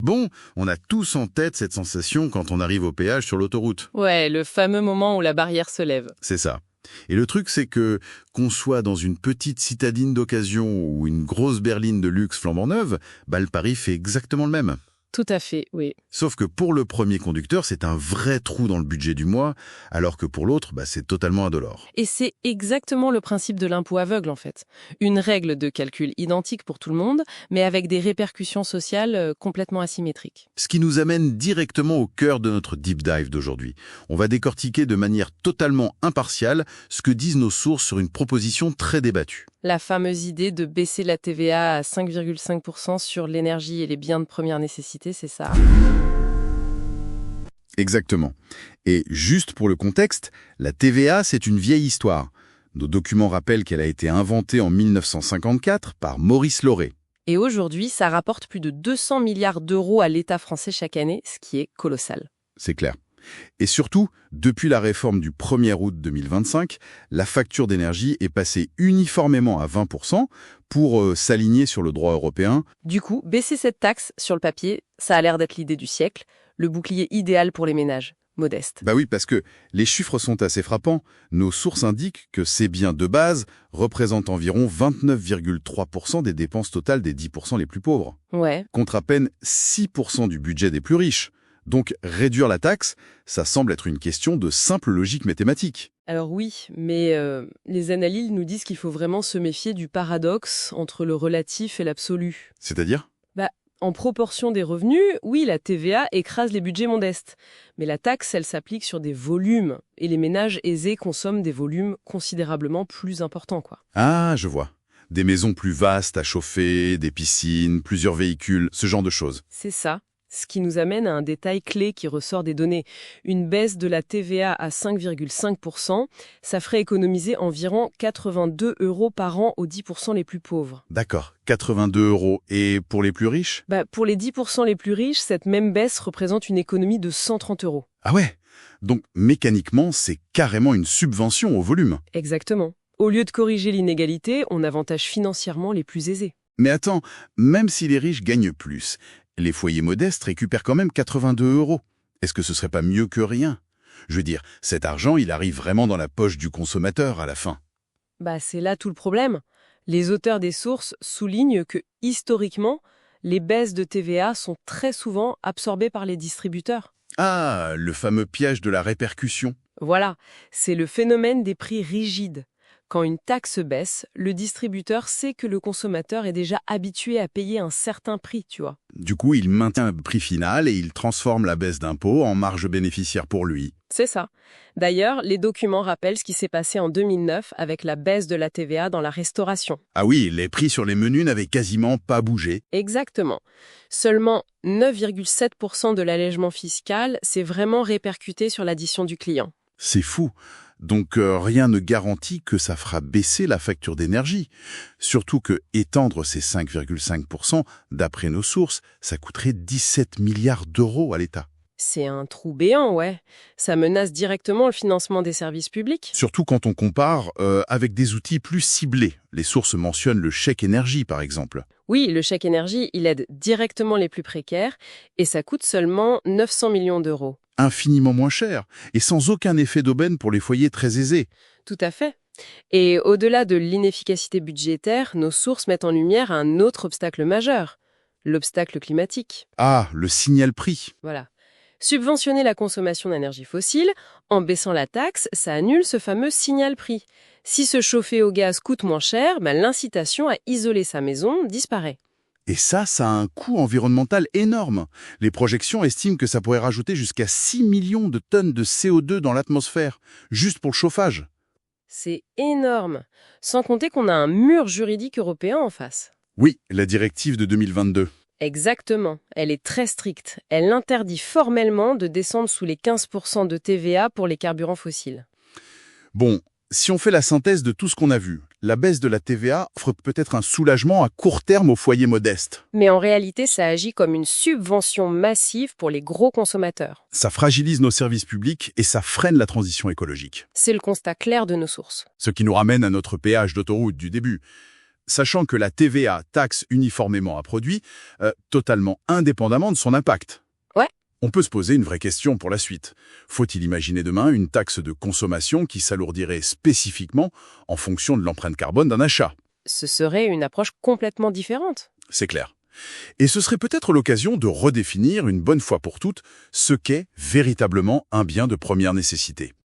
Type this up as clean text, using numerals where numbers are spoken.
Bon, on a tous en tête cette sensation quand on arrive au péage sur l'autoroute. Ouais, le fameux moment où la barrière se lève. C'est ça. Et le truc, c'est que, qu'on soit dans une petite citadine d'occasion ou une grosse berline de luxe flambant neuve, le pari fait exactement le même. Tout à fait, oui. Sauf que pour le premier conducteur, c'est un vrai trou dans le budget du mois, alors que pour l'autre, c'est totalement indolore. Et c'est exactement le principe de l'impôt aveugle, en fait. Une règle de calcul identique pour tout le monde, mais avec des répercussions sociales complètement asymétriques. Ce qui nous amène directement au cœur de notre deep dive d'aujourd'hui. On va décortiquer de manière totalement impartiale ce que disent nos sources sur une proposition très débattue. La fameuse idée de baisser la TVA à 5,5% sur l'énergie et les biens de première nécessité, c'est ça? Exactement. Et juste pour le contexte, la TVA, c'est une vieille histoire. Nos documents rappellent qu'elle a été inventée en 1954 par Maurice Lauré. Et aujourd'hui, ça rapporte plus de 200 milliards d'euros à l'État français chaque année, ce qui est colossal. C'est clair. Et surtout, depuis la réforme du 1er août 2025, la facture d'énergie est passée uniformément à 20% pour s'aligner sur le droit européen. Du coup, baisser cette taxe, sur le papier, ça a l'air d'être l'idée du siècle, le bouclier idéal pour les ménages modestes. Oui, parce que les chiffres sont assez frappants. Nos sources indiquent que ces biens de base représentent environ 29,3% des dépenses totales des 10% les plus pauvres, Ouais. contre à peine 6% du budget des plus riches. Donc, réduire la taxe, ça semble être une question de simple logique mathématique. Alors oui, mais les analystes nous disent qu'il faut vraiment se méfier du paradoxe entre le relatif et l'absolu. C'est-à-dire ? En proportion des revenus, oui, la TVA écrase les budgets modestes. Mais la taxe, elle s'applique sur des volumes. Et les ménages aisés consomment des volumes considérablement plus importants, quoi. Ah, je vois. Des maisons plus vastes à chauffer, des piscines, plusieurs véhicules, ce genre de choses. C'est ça. Ce qui nous amène à un détail clé qui ressort des données. Une baisse de la TVA à 5,5%, ça ferait économiser environ 82 € par an aux 10% les plus pauvres. D'accord, 82 €. Et pour les plus riches ? Pour les 10% les plus riches, cette même baisse représente une économie de 130 €. Ah ouais ? Donc, mécaniquement, c'est carrément une subvention au volume. Exactement. Au lieu de corriger l'inégalité, on avantage financièrement les plus aisés. Mais attends, même si les riches gagnent plus, les foyers modestes récupèrent quand même 82 €. Est-ce que ce serait pas mieux que rien ? Je veux dire, cet argent, il arrive vraiment dans la poche du consommateur à la fin. C'est là tout le problème. Les auteurs des sources soulignent que, historiquement, les baisses de TVA sont très souvent absorbées par les distributeurs. Ah, le fameux piège de la répercussion. Voilà, c'est le phénomène des prix rigides. Quand une taxe baisse, le distributeur sait que le consommateur est déjà habitué à payer un certain prix, tu vois. Du coup, il maintient un prix final et il transforme la baisse d'impôt en marge bénéficiaire pour lui. C'est ça. D'ailleurs, les documents rappellent ce qui s'est passé en 2009 avec la baisse de la TVA dans la restauration. Ah oui, les prix sur les menus n'avaient quasiment pas bougé. Exactement. Seulement 9,7% de l'allègement fiscal s'est vraiment répercuté sur l'addition du client. C'est fou. Donc rien ne garantit que ça fera baisser la facture d'énergie. Surtout que étendre ces 5,5%, d'après nos sources, ça coûterait 17 milliards d'euros à l'État. C'est un trou béant, ouais. Ça menace directement le financement des services publics. Surtout quand on compare avec des outils plus ciblés. Les sources mentionnent le chèque énergie, par exemple. Oui, le chèque énergie, il aide directement les plus précaires et ça coûte seulement 900 millions d'euros. Infiniment moins cher et sans aucun effet d'aubaine pour les foyers très aisés. Tout à fait. Et au-delà de l'inefficacité budgétaire, nos sources mettent en lumière un autre obstacle majeur, l'obstacle climatique. Ah, le signal prix. Voilà. Subventionner la consommation d'énergie fossile, en baissant la taxe, ça annule ce fameux signal prix. Si se chauffer au gaz coûte moins cher, l'incitation à isoler sa maison disparaît. Et ça a un coût environnemental énorme. Les projections estiment que ça pourrait rajouter jusqu'à 6 millions de tonnes de CO2 dans l'atmosphère, juste pour le chauffage. C'est énorme. Sans compter qu'on a un mur juridique européen en face. Oui, la directive de 2022. Exactement. Elle est très stricte. Elle interdit formellement de descendre sous les 15% de TVA pour les carburants fossiles. Bon, si on fait la synthèse de tout ce qu'on a vu, la baisse de la TVA offre peut-être un soulagement à court terme aux foyers modestes. Mais en réalité, ça agit comme une subvention massive pour les gros consommateurs. Ça fragilise nos services publics et ça freine la transition écologique. C'est le constat clair de nos sources. Ce qui nous ramène à notre péage d'autoroute du début. sachant que la TVA taxe uniformément un produit, totalement indépendamment de son impact. Ouais. On peut se poser une vraie question pour la suite. Faut-il imaginer demain une taxe de consommation qui s'alourdirait spécifiquement en fonction de l'empreinte carbone d'un achat? Ce serait une approche complètement différente. C'est clair. Et ce serait peut-être l'occasion de redéfinir une bonne fois pour toutes ce qu'est véritablement un bien de première nécessité.